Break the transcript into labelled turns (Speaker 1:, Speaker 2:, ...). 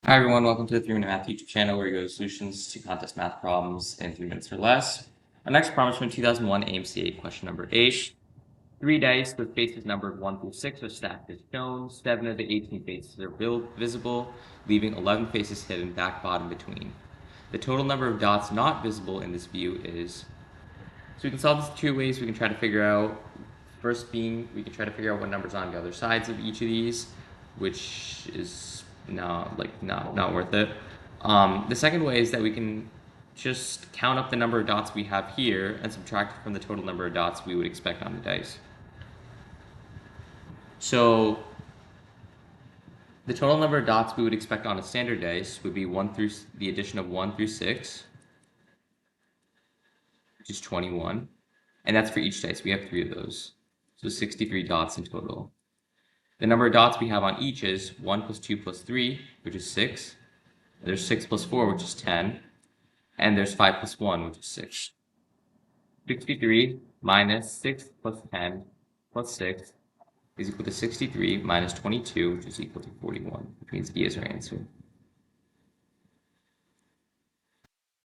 Speaker 1: Hi everyone, welcome to the 3 Minute Math YouTube channel where you go to solutions to contest math problems in 3 minutes or less. Our next problem is from 2001 AMC 8, question number 8. 3 dice with faces numbered 1 through 6 are stacked as shown. 7 of the 18 faces are visible, leaving 11 faces hidden back bottom between. The total number of dots not visible in this view is... So we can solve this two ways. We can try to figure out, first being, we can try to figure out what numbers on the other sides of each of these, which is not worth it. The second way is that we can just count up the number of dots we have here and subtract from the total number of dots we would expect on the dice. So the total number of dots we would expect on a standard dice would be the addition of 1 through 6, which is 21. And that's for each dice. We have 3 of those. So 63 dots in total. The number of dots we have on each is 1 plus 2 plus 3, which is 6. There's 6 plus 4, which is 10. And there's 5 plus 1, which is 6. 63 minus 6 plus 10 plus 6 is equal to 63 minus 22, which is equal to 41, which means E is our answer.